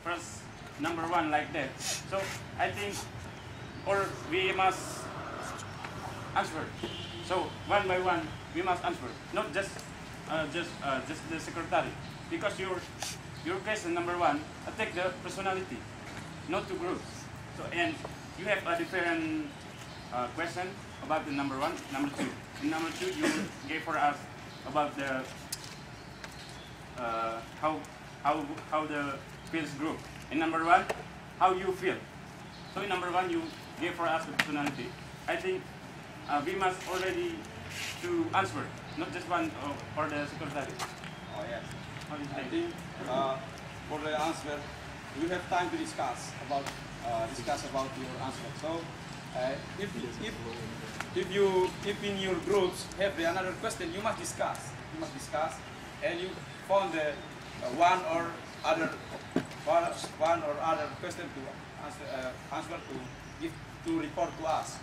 press number 1 like that. So I think, or we must answer. So one by one, we must answer, not just the secretary, because your question number 1 attack the personality, not to groups. So and you have a different question about the number 1, number 2. In number 2, you gave for us about the how the feels group. In number 1, how you feel. So in number 1, you gave for us the personality. I think we must already to answer, not just one for the secretary. Oh yes. How do you I think? think for the answer, we have time to discuss about your answer. So if in your groups have the another question, you must discuss. You must discuss, and you found the one or other question to answer to give to report to us.